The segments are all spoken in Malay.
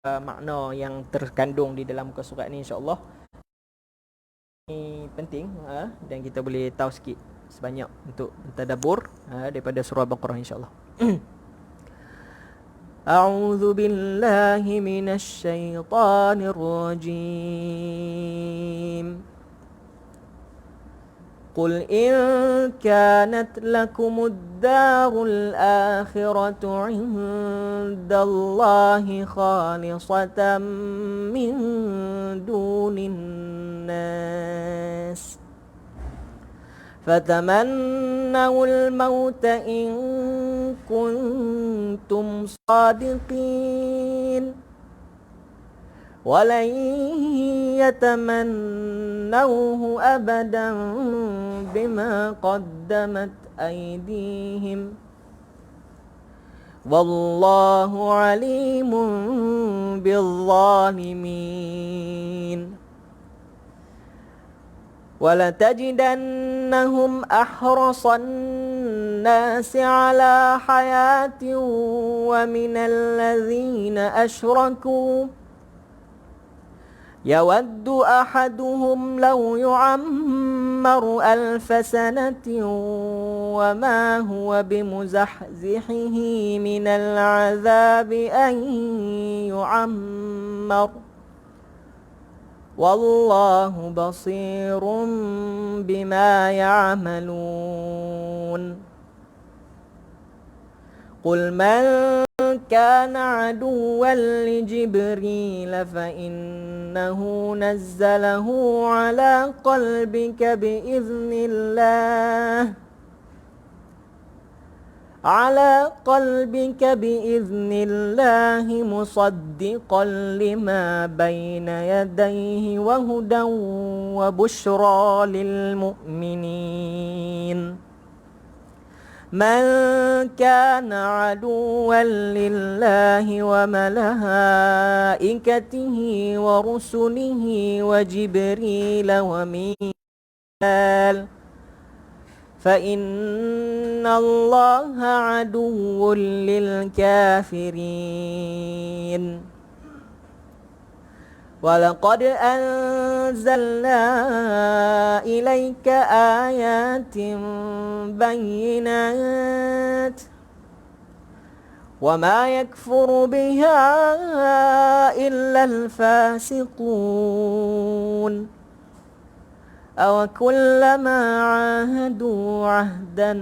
makna yang terkandung di dalam muka surat ni, insya-Allah. Ini penting dan kita boleh tahu sikit sebanyak untuk tadabbur daripada surah Baqarah, insya-Allah. A'udzu billahi minasy syaithanir rajim. قل إن كانت لكم الدار الآخرة عند الله خالصة من دون الناس فتمنوا الموت إن كنتم صادقين ولن يتمنوه أبدا بما قدمت أيديهم والله عليم بالظالمين ولتجدنهم أحرص الناس على حياة ومن الذين أشركوا يود أحدهم لو يعمر 1000 سنة وما هو بمزحزحه من العذاب أن يعمر والله بصير بما يعملون قل من كان عدوا لجبريل فإنه نزله على قلبك بإذن الله مصدقا لما بين يديه وهدى وبشرى للمؤمنين من كان عدوا لله وملائكته ورسله وجبريل وميكال فإن الله عدو للكافرين ولقد أنزلنا إليك آيات بينات وما يكفر بها إلا الفاسقون أو كلما عاهدوا عهدا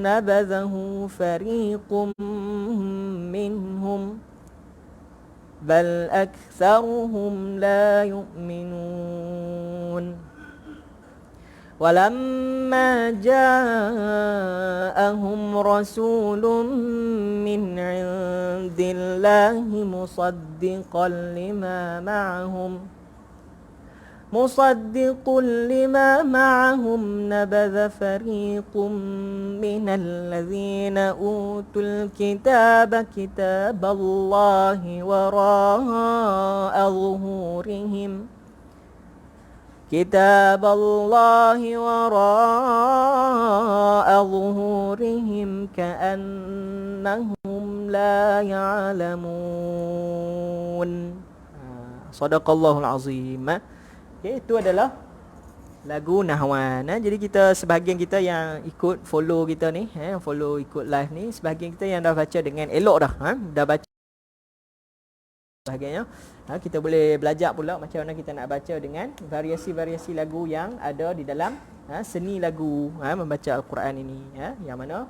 نبذه فريق منهم بل أكثرهم لا يؤمنون ولما جاءهم رسول من عند الله مصدق لما معهم نبذ فريق من الذين أوتوا الكتاب كتاب الله وراء ظهورهم كأنهم لا يعلمون. Sadaqallahul azim. Okay, itu adalah lagu Nahwan. Jadi kita sebahagian kita yang ikut follow kita ni, follow ikut live ni, sebahagian kita yang dah baca dengan elok dah, dah baca bahagiannya. Kita boleh belajar pula macam mana kita nak baca dengan variasi-variasi lagu yang ada di dalam seni lagu membaca Al-Quran ini, yang mana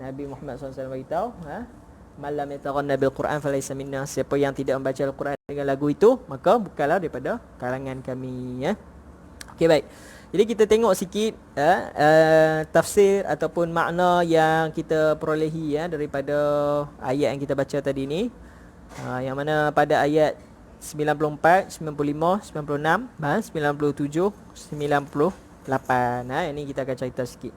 Nabi Muhammad SAW beritahu, man lam yataghanna bil Quran falaysa minna, siapa yang tidak membaca Al-Quran dengan lagu itu maka bukanlah daripada kalangan kami, Okey, baik. Jadi kita tengok sikit tafsir ataupun makna yang kita perolehi daripada ayat yang kita baca tadi ni, yang mana pada ayat 94, 95, 96, 97, 98. Ini kita akan cerita sikit.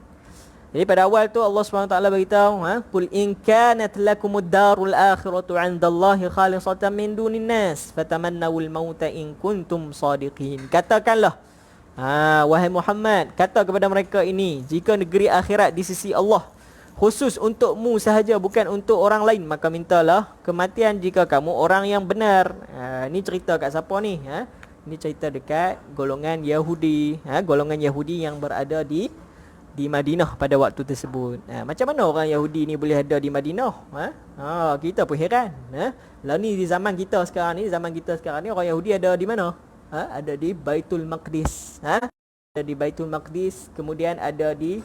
Jadi pada awal tu Allah SWT beritahu, qul in kanat lakumud darul akhiratu 'indallahi khalisatan min dunin nas fatamannawul mauta in kuntum shadiqin. Katakanlah, wahai Muhammad, kata kepada mereka ini, jika negeri akhirat di sisi Allah khusus untukmu sahaja, bukan untuk orang lain, maka mintalah kematian jika kamu orang yang benar. Ni cerita kat siapa ni? Ini cerita dekat golongan Yahudi, golongan Yahudi yang berada di Madinah pada waktu tersebut. Macam mana orang Yahudi ni boleh ada di Madinah? Kita pun heran. Lah ni di zaman kita sekarang ni, orang Yahudi ada di mana? Ada di Baitul Maqdis. Ada di Baitul Maqdis, kemudian ada di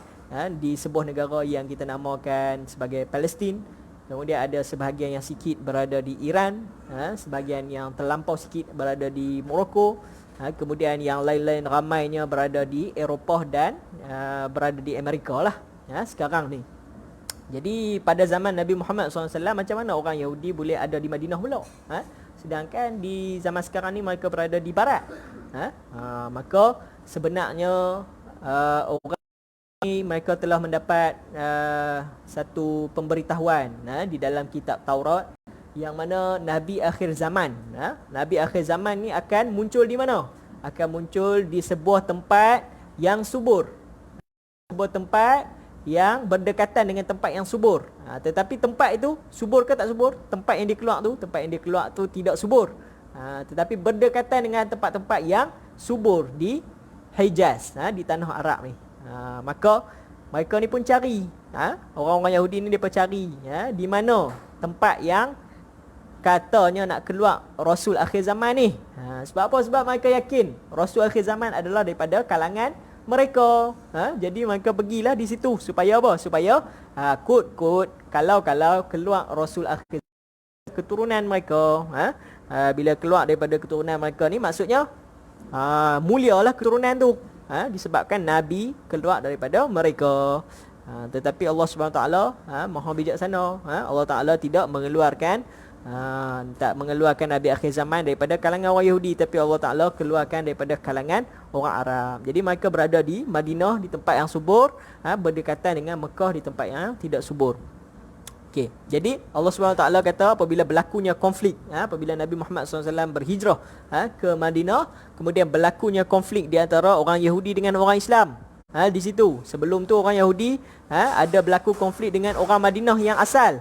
sebuah negara yang kita namakan sebagai Palestin. Kemudian ada sebahagian yang sikit berada di Iran, sebahagian yang terlampau sikit berada di Morocco, kemudian yang lain-lain ramainya berada di Eropah dan berada di Amerika lah sekarang ni. Jadi pada zaman Nabi Muhammad SAW, macam mana orang Yahudi boleh ada di Madinah pula? Sedangkan di zaman sekarang ni mereka berada di barat. Maka sebenarnya orang ini mereka telah mendapat satu pemberitahuan di dalam kitab Taurat, yang mana Nabi akhir zaman, Nabi akhir zaman ni akan muncul di mana? Akan muncul di sebuah tempat yang subur, sebuah tempat yang berdekatan dengan tempat yang subur. Tetapi tempat itu subur ke tak subur? Tempat yang dia keluar tu tidak subur, tetapi berdekatan dengan tempat-tempat yang subur di Hijaz, di tanah Arab ni. Maka mereka ni pun cari, orang-orang Yahudi ni mereka cari di mana tempat yang katanya nak keluar Rasul akhir zaman ni. Sebab apa? Sebab mereka yakin Rasul akhir zaman adalah daripada kalangan mereka. Jadi mereka pergilah di situ supaya apa? Supaya kalau keluar Rasul akhir keturunan mereka, bila keluar daripada keturunan mereka ni, maksudnya mulialah keturunan tu, disebabkan Nabi keluar daripada mereka. Tetapi Allah SWT Maha bijaksana. Allah Ta'ala tidak mengeluarkan Nabi akhir zaman daripada kalangan orang Yahudi, tapi Allah Ta'ala keluarkan daripada kalangan orang Arab. Jadi mereka berada di Madinah di tempat yang subur, berdekatan dengan Mekah di tempat yang tidak subur. Okey, jadi Allah SWT kata apabila berlakunya konflik, apabila Nabi Muhammad SAW berhijrah ke Madinah, kemudian berlakunya konflik di antara orang Yahudi dengan orang Islam. Di situ sebelum tu orang Yahudi ada berlaku konflik dengan orang Madinah yang asal,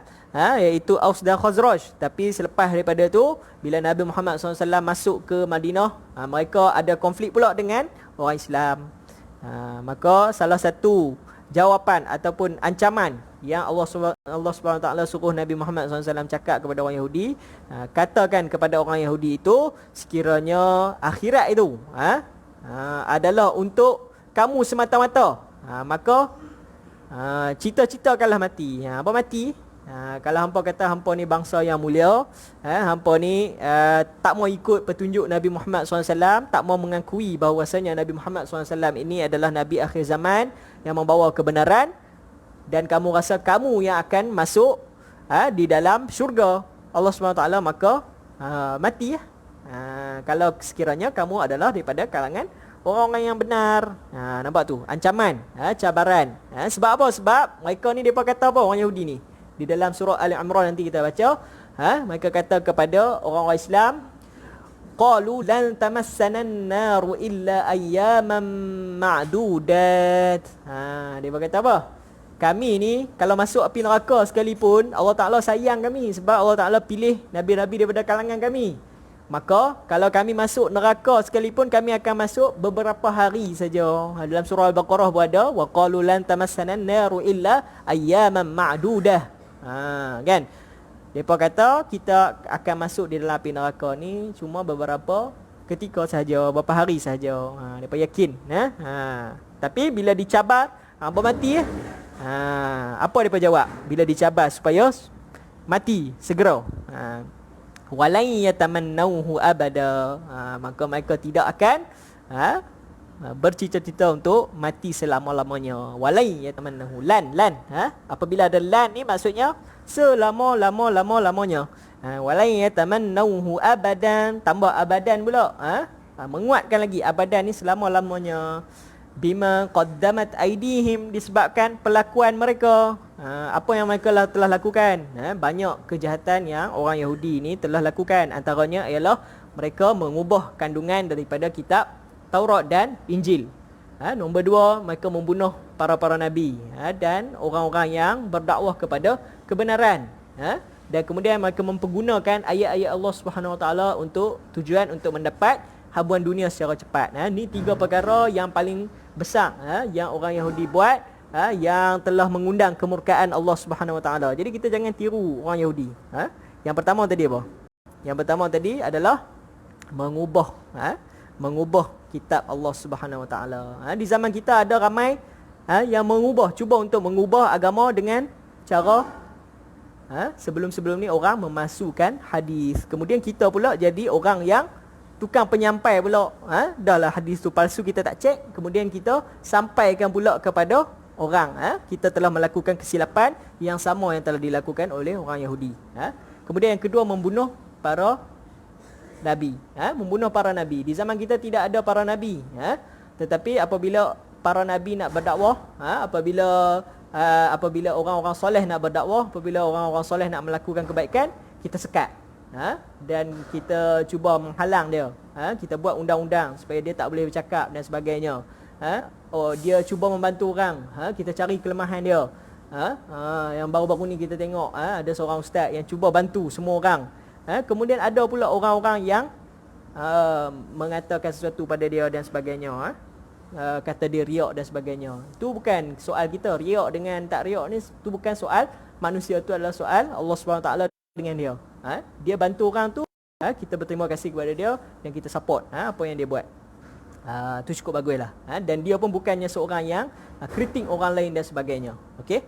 iaitu Aus dan Khazraj. Tapi selepas daripada tu, bila Nabi Muhammad SAW masuk ke Madinah, mereka ada konflik pula dengan orang Islam. Maka salah satu jawapan ataupun ancaman yang Allah SWT suruh Nabi Muhammad SAW cakap kepada orang Yahudi, katakan kepada orang Yahudi itu, sekiranya akhirat itu adalah untuk kamu semata-mata, maka cita-citakanlah mati. Apa mati? Kalau hampa kata hampa ni bangsa yang mulia, hampa ni tak mau ikut petunjuk Nabi Muhammad SAW, tak mau mengakui bahawasanya Nabi Muhammad SAW ini adalah Nabi akhir zaman yang membawa kebenaran, dan kamu rasa kamu yang akan masuk di dalam syurga Allah SWT, maka mati. Kalau sekiranya kamu adalah daripada kalangan orang-orang yang benar. Nampak tu ancaman, cabaran. Sebab apa? Sebab mereka ni mereka kata apa, orang Yahudi ni? Di dalam surah Ali Imran nanti kita baca, mereka kata kepada orang-orang Islam, qalu lan tamassana an-naru illa ayyaman ma'dudat. Dia berkata apa? Kami ni kalau masuk api neraka sekalipun, Allah Ta'ala sayang kami sebab Allah Ta'ala pilih nabi-nabi daripada kalangan kami. Maka kalau kami masuk neraka sekalipun, kami akan masuk beberapa hari saja. Dalam surah Al-Baqarah pun ada, wa qalu lan tamassana an-naru illa ayyaman ma'dudah. Kan? Depa kata kita akan masuk di dalam api neraka ni cuma beberapa ketika sahaja, beberapa hari sahaja. Depa yakin, tapi bila dicabar, apa mati? Apa depa jawab bila dicabar supaya mati segera? Walai yatamannauhu abada. Maka mereka tidak akan bercita-cita untuk mati selama-lamanya. Walai yatamannahu, lan. Apabila ada lan ni maksudnya selama-lamanya. Walai yatamannauhu abadan, tambah abadan pula. Menguatkan lagi abadan ni selama-lamanya. Bima qaddamat aidihim, disebabkan pelakuan mereka. Apa yang mereka telah lakukan? Banyak kejahatan yang orang Yahudi ni telah lakukan. Antaranya ialah mereka mengubah kandungan daripada kitab Taurat dan Injil. Nombor dua, mereka membunuh para nabi, dan orang-orang yang berdakwah kepada kebenaran. Dan kemudian mereka mempergunakan ayat-ayat Allah Subhanahu Wa Taala untuk tujuan untuk mendapat habuan dunia secara cepat. Ni tiga perkara yang paling besar yang orang Yahudi buat, yang telah mengundang kemurkaan Allah Subhanahu Wa Taala. Jadi kita jangan tiru orang Yahudi. Yang pertama tadi apa? Yang pertama tadi adalah mengubah kitab Allah Subhanahu Wa Taala. Di zaman kita ada ramai yang cuba untuk mengubah agama dengan cara sebelum-sebelum ni orang memasukkan hadis. Kemudian kita pula jadi orang yang tukang penyampai pula. Dahlah hadis tu palsu, kita tak cek, kemudian kita sampaikan pula kepada orang. Kita telah melakukan kesilapan yang sama yang telah dilakukan oleh orang Yahudi. Kemudian yang kedua, membunuh para nabi. Membunuh para nabi. Di zaman kita tidak ada para nabi. Tetapi apabila para nabi nak berdakwah, apabila orang-orang soleh nak berdakwah, apabila orang-orang soleh nak melakukan kebaikan, kita sekat. Dan kita cuba menghalang dia. Kita buat undang-undang supaya dia tak boleh bercakap dan sebagainya. Dia cuba membantu orang, kita cari kelemahan dia. Yang baru-baru ni kita tengok, ada seorang ustaz yang cuba bantu semua orang. Kemudian ada pula orang-orang yang mengatakan sesuatu pada dia dan sebagainya. Kata dia riak dan sebagainya. Itu bukan soal kita, riak dengan tak riak ni, itu bukan soal manusia, tu adalah soal Allah SWT dengan dia. Dia bantu orang tu, kita berterima kasih kepada dia dan kita support apa yang dia buat. Tu cukup bagus lah. Dan dia pun bukannya seorang yang kritik orang lain dan sebagainya. Okey.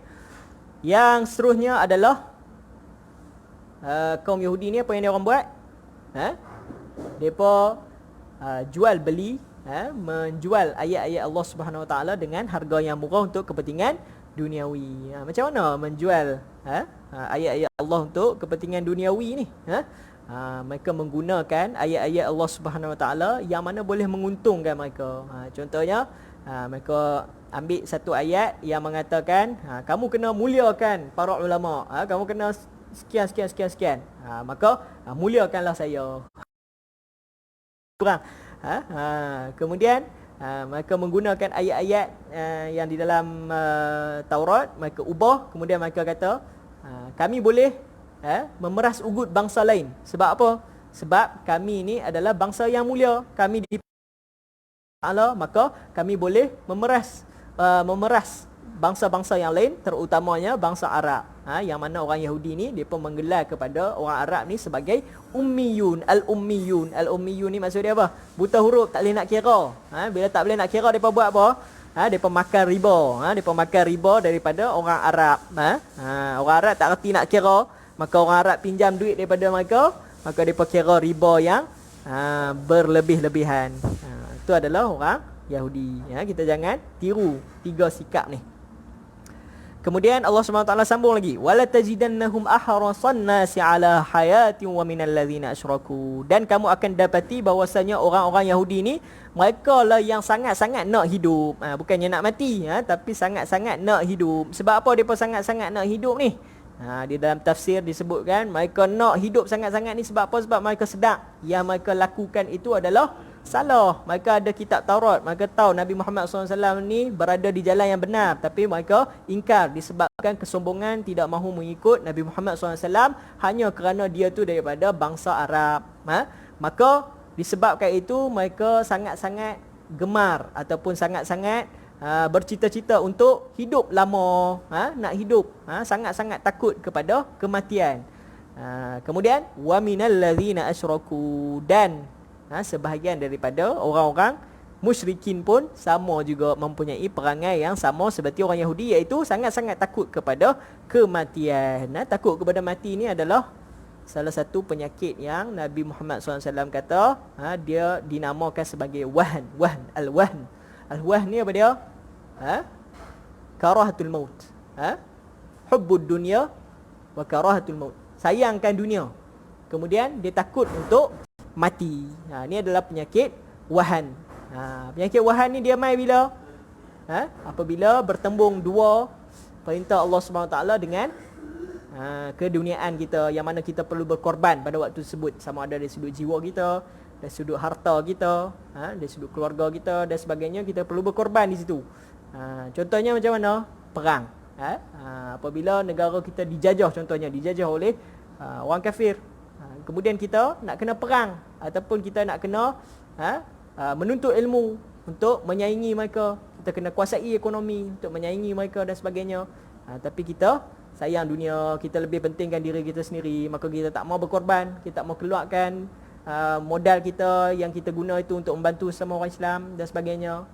Yang seterusnya adalah kaum Yahudi ni, apa yang dia orang buat? Mereka jual beli, menjual ayat-ayat Allah Subhanahu Wa Taala dengan harga yang murah untuk kepentingan duniawi. Macam mana menjual ayat-ayat Allah untuk kepentingan duniawi ni? Mereka menggunakan ayat-ayat Allah Subhanahu Wa Taala yang mana boleh menguntungkan mereka. Contohnya, mereka ambil satu ayat yang mengatakan, kamu kena muliakan para ulama, kamu kena sekian. Maka muliakanlah saya. Kemudian mereka menggunakan ayat-ayat yang di dalam Taurat, mereka ubah. Kemudian mereka kata, kami boleh memeras ugut bangsa lain. Sebab apa? Sebab kami ini adalah bangsa yang mulia, kami di Allah, maka kami boleh memeras bangsa-bangsa yang lain, terutamanya bangsa Arab. Yang mana orang Yahudi ni, mereka menggelar kepada orang Arab ni sebagai ummiyun. Al-ummiyun ni maksud dia apa? Buta huruf, tak boleh nak kira. Bila tak boleh nak kira, mereka buat apa? Mereka makan riba. Mereka makan riba daripada orang Arab. Orang Arab tak reti nak kira, maka orang Arab pinjam duit daripada mereka, maka mereka kira riba yang berlebih-lebihan. Itu adalah orang Yahudi. Kita jangan tiru tiga sikap ni. Kemudian Allah SWT sambung lagi, wala tajidannahum ahrasan nasi ala hayatin wa minal ladzina asyraku. Dan kamu akan dapati bahwasanya orang-orang Yahudi ni, mereka lah yang sangat-sangat nak hidup. Bukannya nak mati, tapi sangat-sangat nak hidup. Sebab apa mereka sangat-sangat nak hidup ni? Di dalam tafsir disebutkan, mereka nak hidup sangat-sangat ni sebab apa? Sebab mereka sedar yang mereka lakukan itu adalah salah. Mereka ada kitab Taurat, mereka tahu Nabi Muhammad SAW ni berada di jalan yang benar, tapi mereka ingkar disebabkan kesombongan, tidak mahu mengikut Nabi Muhammad SAW hanya kerana dia tu daripada bangsa Arab. Maka disebabkan itu mereka sangat-sangat gemar ataupun sangat-sangat bercita-cita untuk hidup lama, nak hidup, sangat-sangat takut kepada kematian. Kemudian wa minal ladzina asyraku, dan sebahagian daripada orang-orang musyrikin pun sama juga mempunyai perangai yang sama seperti orang Yahudi, iaitu sangat-sangat takut kepada kematian. Takut kepada mati ni adalah salah satu penyakit yang Nabi Muhammad SAW kata, dia dinamakan sebagai wahn. Al-wahn ni apa dia? Karahatul maut. Hubbud dunya wa karahatul maut. Sayangkan dunia, kemudian dia takut untuk mati. Ini adalah penyakit wahan. Penyakit wahan ni dia mai bila? Apabila bertembung dua perintah Allah SWT dengan keduniaan kita, yang mana kita perlu berkorban pada waktu tersebut, sama ada dari sudut jiwa kita, dari sudut harta kita, dari sudut keluarga kita dan sebagainya, kita perlu berkorban di situ. Contohnya macam mana? Perang. Apabila negara kita dijajah, contohnya dijajah oleh orang kafir, kemudian kita nak kena perang ataupun kita nak kena menuntut ilmu untuk menyaingi mereka, kita kena kuasai ekonomi untuk menyaingi mereka dan sebagainya. Tapi kita sayang dunia, kita lebih pentingkan diri kita sendiri, maka kita tak mau berkorban, kita tak mau keluarkan modal kita yang kita guna itu untuk membantu sama orang Islam dan sebagainya.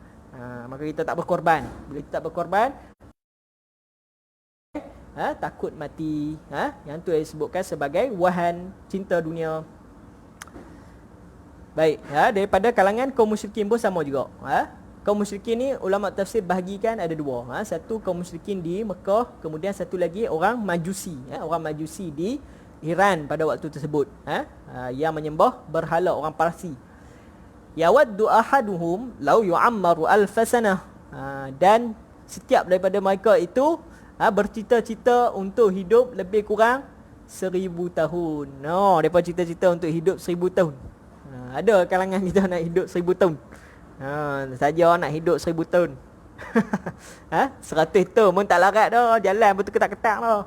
Maka kita tak berkorban. Bila kita tak berkorban, takut mati, yang tu disebutkan sebagai wahan cinta dunia. Baik, daripada kalangan kaum musyrikin pun sama juga. Kaum musyrikin ni ulama tafsir bahagikan ada dua. Satu kaum musyrikin di Mekah, kemudian satu lagi orang Majusi, orang Majusi di Iran pada waktu tersebut, yang menyembah berhala, orang Parsi. Yawaddu ahaduhum law yu'ammaru alfasanah, dan setiap daripada mereka itu bercita-cita untuk hidup lebih kurang 1000 tahun. Mereka cita-cita untuk hidup 1000 tahun. Ada kalangan kita nak hidup 1000 tahun. Saja nak hidup 1000 tahun. 100 tahun pun tak larat dah, jalan betul ketak-ketak dah.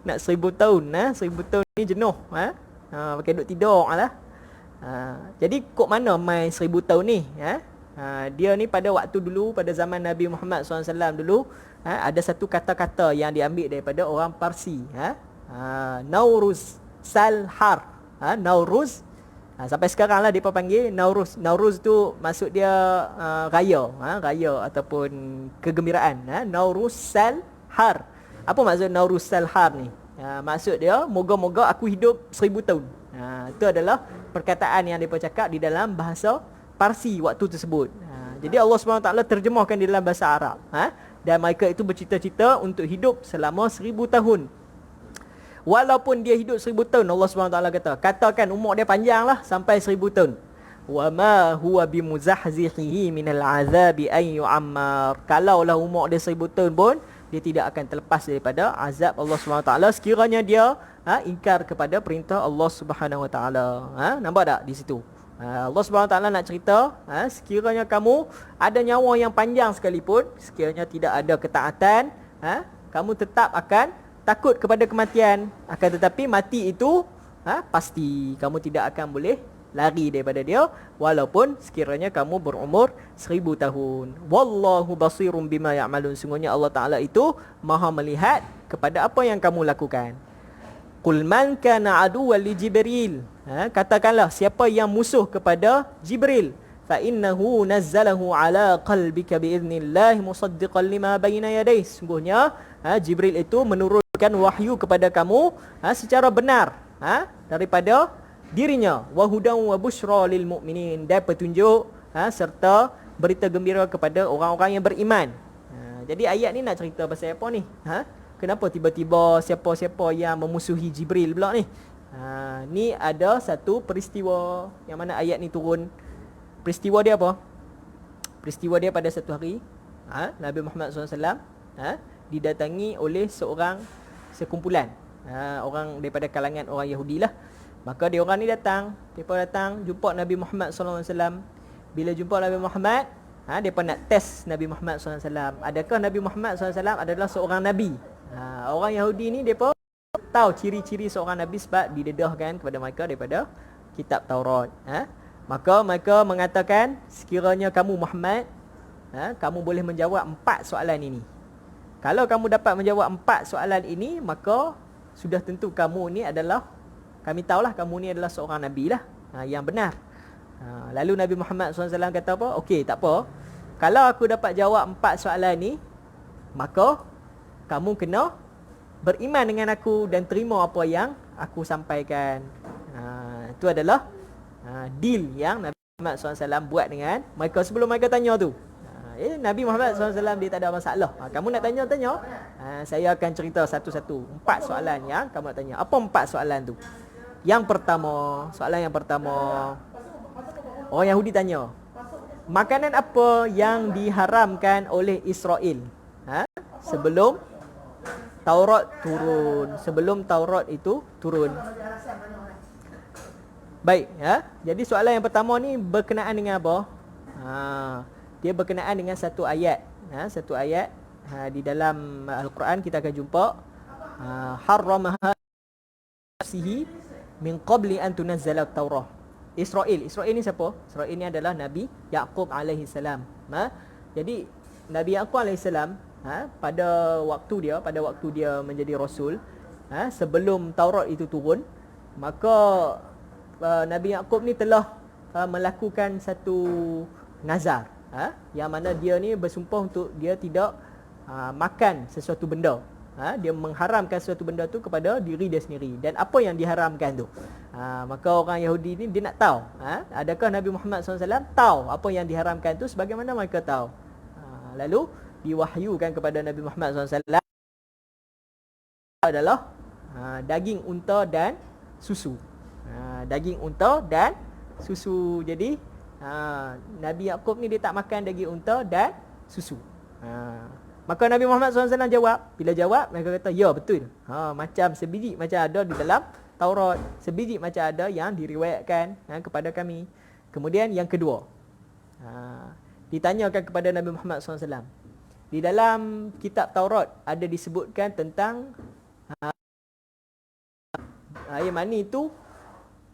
Nak 1000 tahun, 1000 tahun ni jenuh. Pakai duduk tidur lah. Jadi kok mana main 1000 tahun ni? Dia ni pada waktu dulu, pada zaman Nabi Muhammad SAW dulu, ada satu kata-kata yang diambil daripada orang Parsi, Nauruz Salhar. Nauruz, sampai sekarang lah mereka panggil Nauruz. Nauruz tu maksud dia raya, raya ataupun kegembiraan. Nauruz Salhar. Apa maksud Nauruz Salhar ni? Maksud dia, moga-moga aku hidup 1000 tahun. Itu adalah perkataan yang mereka cakap di dalam bahasa Parsi waktu tersebut. Jadi Allah SWT terjemahkan di dalam bahasa Arab. Dan mereka itu bercita-cita untuk hidup selama 1000 tahun. Walaupun dia hidup 1000 tahun, Allah SWT kata, katakan umur dia panjang lah sampai 1000 tahun. Wa ma huwa bimuzahzihi minal azabi an yu'ammar. Kalaulah umur dia 1000 tahun pun, dia tidak akan terlepas daripada azab Allah SWT sekiranya dia ingkar kepada perintah Allah SWT. Nampak tak di situ? Allah SWT nak cerita, sekiranya kamu ada nyawa yang panjang sekalipun, sekiranya tidak ada ketaatan, kamu tetap akan takut kepada kematian. Akan tetapi mati itu pasti, kamu tidak akan boleh lari daripada dia, walaupun sekiranya kamu berumur 1000 tahun. Wallahu basirum bima ya'malun. Sungguhnya Allah Ta'ala itu maha melihat kepada apa yang kamu lakukan. Qul man kana aduwwan li Jibril. Katakanlah, siapa yang musuh kepada Jibril, fa innahu nazzalahu ala qalbika biiznillah musaddiqan lima baina yadayhi. Sungguhnya Jibril itu menurunkan wahyu kepada kamu secara benar daripada dirinya, wa hudan wa busyra lil mu'minin, dan petunjuk serta berita gembira kepada orang-orang yang beriman. Jadi ayat ni nak cerita pasal apa ni? Kenapa tiba-tiba siapa-siapa yang memusuhi Jibril pula ni? Ni ada satu peristiwa yang mana ayat ni turun. Peristiwa dia apa? Peristiwa dia pada satu hari, Nabi Muhammad SAW didatangi oleh seorang sekumpulan orang daripada kalangan orang Yahudi lah. Maka dia orang ni datang, mereka datang jumpa Nabi Muhammad SAW. Bila jumpa Nabi Muhammad, mereka nak test Nabi Muhammad SAW. Adakah Nabi Muhammad SAW adalah seorang Nabi? Orang Yahudi ni mereka tahu ciri-ciri seorang Nabi sebab didedahkan kepada mereka daripada kitab Taurat. Maka mereka mengatakan, sekiranya kamu Muhammad, kamu boleh menjawab 4 soalan ini. Kalau kamu dapat menjawab 4 soalan ini, maka sudah tentu kamu ni adalah, kami tahulah kamu ni adalah seorang Nabi lah, yang benar. Lalu Nabi Muhammad SAW kata apa? Okey, tak apa. Kalau aku dapat jawab 4 soalan ni, maka kamu kena beriman dengan aku dan terima apa yang aku sampaikan. Itu adalah deal yang Nabi Muhammad SAW buat dengan mereka sebelum mereka tanya tu. Nabi Muhammad SAW dia tak ada masalah. Kamu nak tanya, saya akan cerita satu-satu 4 soalan yang kamu nak tanya. Apa 4 soalan tu? Yang pertama, soalan yang pertama, orang Yahudi tanya, makanan apa yang diharamkan oleh Israel sebelum Taurat turun? Sebelum Taurat itu turun. Baik, ya. Jadi soalan yang pertama ni berkenaan dengan apa? Dia berkenaan dengan satu ayat. Satu ayat di dalam Al-Quran kita akan jumpa harramaha nafsihi min qabli an tunazzala at-Taurah. Israel ni siapa? Israel ni adalah Nabi Yaqub alaihi salam. Jadi Nabi Yaqub alaihi salam pada waktu dia menjadi rasul, sebelum Taurat itu turun, maka Nabi Yaqub ni telah melakukan satu nazar, yang mana dia ni bersumpah untuk dia tidak makan sesuatu benda. Dia mengharamkan sesuatu benda tu kepada diri dia sendiri. Dan apa yang diharamkan tu? Maka orang Yahudi ni dia nak tahu, adakah Nabi Muhammad SAW tahu apa yang diharamkan tu sebagaimana mereka tahu. Lalu diwahyukan kepada Nabi Muhammad SAW adalah daging unta dan susu. Daging unta dan susu. Jadi Nabi Yaqub ni dia tak makan daging unta dan susu. Maka Nabi Muhammad SAW jawab. Bila jawab, mereka kata, ya betul. Macam sebiji macam ada di dalam Taurat, sebiji macam ada yang diriwayatkan kepada kami. Kemudian yang kedua, ditanyakan kepada Nabi Muhammad SAW, di dalam kitab Taurat ada disebutkan tentang air mani itu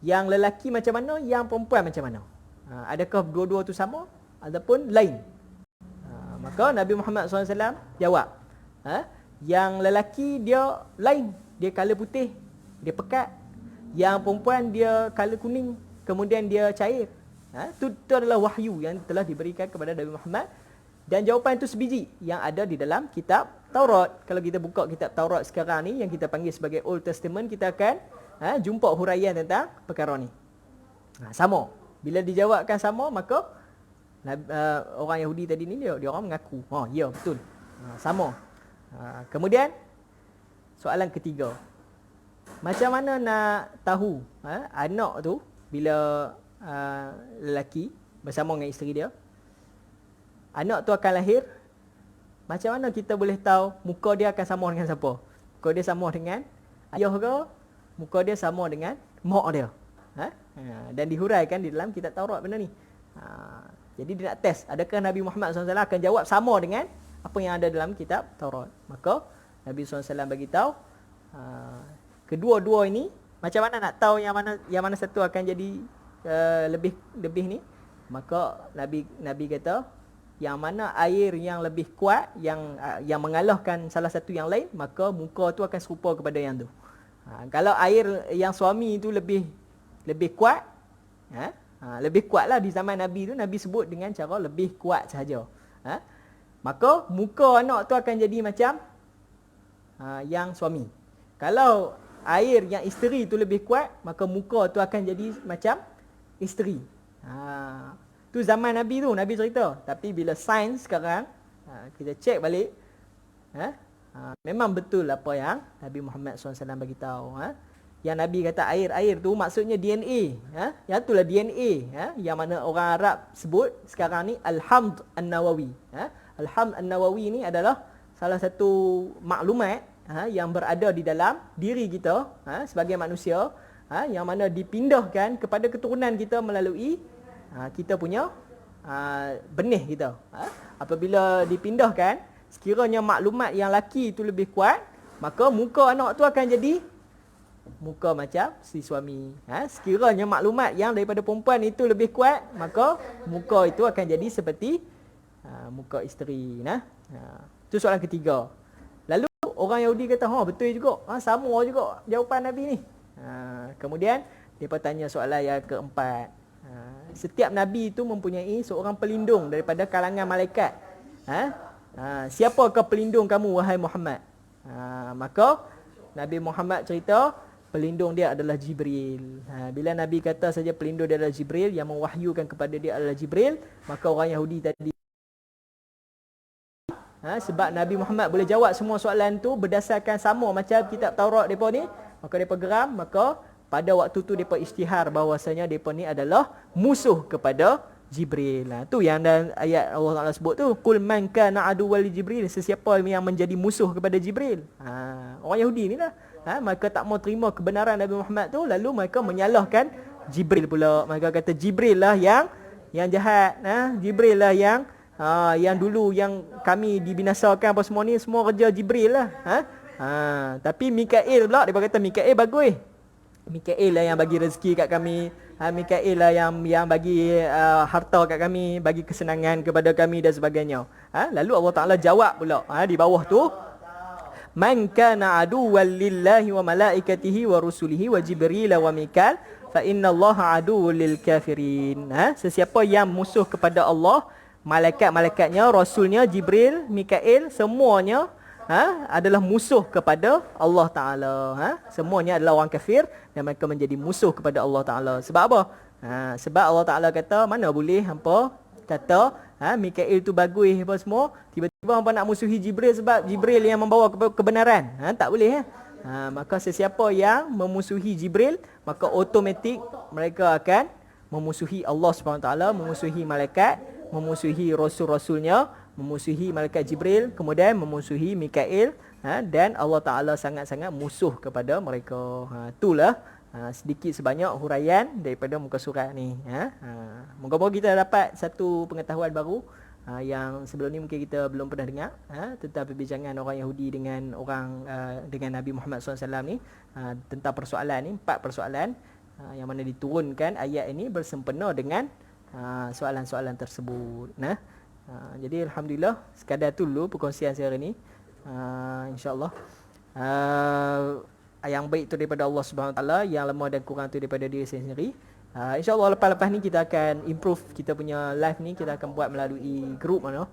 yang lelaki macam mana, yang perempuan macam mana. Adakah dua-dua tu sama ataupun lain? Maka Nabi Muhammad SAW jawab, yang lelaki dia lain, dia color putih, dia pekat. Yang perempuan dia color kuning, kemudian dia cair. Itu adalah wahyu yang telah diberikan kepada Nabi Muhammad. Dan jawapan itu sebiji yang ada di dalam kitab Taurat. Kalau kita buka kitab Taurat sekarang ni, yang kita panggil sebagai Old Testament, kita akan jumpa huraian tentang perkara ni. Sama. Bila dijawabkan sama, maka orang Yahudi tadi ni dia orang mengaku, ya betul, sama. Kemudian soalan ketiga, macam mana nak tahu anak tu bila lelaki bersama dengan isteri dia, anak tu akan lahir, macam mana kita boleh tahu muka dia akan sama dengan siapa? Muka dia sama dengan ayah ke? Muka dia sama dengan mak dia? Dan dihuraikan di dalam kitab Taurat benda ni. Jadi dia nak test, adakah Nabi Muhammad SAW akan jawab sama dengan apa yang ada dalam kitab Taurat. Maka Nabi SAW bagi tahu, kedua-dua ini, macam mana nak tahu yang mana satu akan jadi lebih ni? Maka Nabi kata, yang mana air yang lebih kuat, yang mengalahkan salah satu yang lain, maka muka tu akan serupa kepada yang tu. Kalau air yang suami itu lebih kuat, lebih kuat lah di zaman Nabi tu, Nabi sebut dengan cara lebih kuat sahaja. Maka muka anak tu akan jadi macam yang suami. Kalau air yang isteri tu lebih kuat, maka muka tu akan jadi macam isteri. Tu zaman Nabi tu, Nabi cerita. Tapi bila sains sekarang, kita cek balik, memang betul apa yang Nabi Muhammad SAW bagi tahu. Yang Nabi kata air tu maksudnya DNA. Yang itulah DNA. Yang mana orang Arab sebut sekarang ni Al-Hamd An-Nawawi. Al-Hamd An-Nawawi ni adalah salah satu maklumat yang berada di dalam diri kita sebagai manusia, yang mana dipindahkan kepada keturunan kita melalui kita punya benih kita. Apabila dipindahkan, sekiranya maklumat yang laki itu lebih kuat, maka muka anak tu akan jadi muka macam si suami. Sekiranya maklumat yang daripada perempuan itu lebih kuat, maka muka itu akan jadi seperti muka isteri. Itu soalan ketiga. Lalu orang Yahudi kata, betul juga, sama juga jawapan Nabi ni. Kemudian mereka tanya soalan yang keempat. Setiap Nabi itu mempunyai seorang pelindung daripada kalangan malaikat. Siapakah pelindung kamu, wahai Muhammad? Maka Nabi Muhammad cerita, pelindung dia adalah Jibril. Bila Nabi kata saja pelindung dia adalah Jibril, yang mewahyukan kepada dia adalah Jibril, maka orang Yahudi tadi, sebab Nabi Muhammad boleh jawab semua soalan tu berdasarkan sama macam kitab Taurat mereka ni, maka mereka geram. Maka pada waktu tu mereka isytihar bahawasanya mereka ni adalah musuh kepada Jibril. Tu yang dalam ayat Allah Taala sebut tu, qul man kana aduwwal Jibril, sesiapa yang menjadi musuh kepada Jibril. Orang Yahudi ni lah. Mereka tak mau terima kebenaran Nabi Muhammad tu, lalu mereka menyalahkan Jibril pula. Mereka kata Jibril lah yang jahat. Jibril lah yang dulu yang kami dibinasakan apa semua ni, semua kerja Jibril lah. Tapi Mikail pula, dia kata Mikail bagus. Mikail lah yang bagi rezeki kat kami. Mikail lah yang bagi harta kat kami, bagi kesenangan kepada kami dan sebagainya. Lalu Allah Ta'ala jawab pula di bawah tu, man kana aduwwan lillahi wa malaikatihi wa rusulihi wa jibril wa mikal fa innallaha aduwwul lil kafirin. Sesiapa yang musuh kepada Allah, malaikat-malaikatnya, rasulnya, Jibril, Mikail, semuanya adalah musuh kepada Allah Ta'ala. Semuanya adalah orang kafir dan mereka menjadi musuh kepada Allah Ta'ala. Sebab apa? Sebab Allah Ta'ala kata, mana boleh hampa kata Mikail tu bagus apa semua, tiba-tiba hampa nak musuhi Jibril sebab Jibril yang membawa kebenaran. Tak boleh. Maka sesiapa yang memusuhi Jibril, maka automatik mereka akan memusuhi Allah SWT, memusuhi malaikat, memusuhi rasul-rasulnya, memusuhi malaikat Jibril, kemudian memusuhi Mikail, dan Allah Ta'ala sangat-sangat musuh kepada mereka. Itulah sedikit sebanyak huraian daripada muka surat ni. Moga-moga kita dapat satu pengetahuan baru yang sebelum ni mungkin kita belum pernah dengar, tentang perbincangan orang Yahudi dengan dengan Nabi Muhammad SAW ni, tentang persoalan ni, 4 persoalan yang mana diturunkan ayat ini bersempena dengan soalan-soalan tersebut. Jadi alhamdulillah, sekadar tu dulu perkongsian saya hari ni. InsyaAllah yang baik tu daripada Allah Subhanahu Taala, yang lemah dan kurang tu daripada diri saya sendiri. InsyaAllah lepas-lepas ni kita akan improve kita punya live ni, kita akan buat melalui grup mana.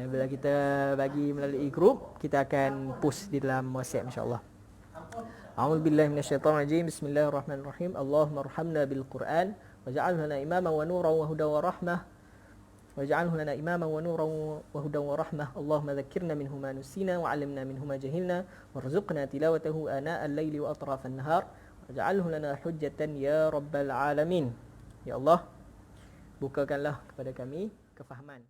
Bila kita bagi melalui grup, kita akan post di dalam WhatsApp insyaAllah. A'udzubillahi minasyaitonirrajim. Bismillahirrahmanirrahim. Allahumma arhamna bil Qur'an waj'alhu lana imaman wa nuran wa hudan wa rahmah. واجعله لنا إماما ونورا وهدى ورحمة اللهم ذكرنا منه ما نسينا وعلمنا منه ما جهلنا وارزقنا تلاوته آناء الليل وأطراف النهار واجعله لنا حجة يا رب العالمين. Ya Allah, bukakanlah kepada kami kefahaman.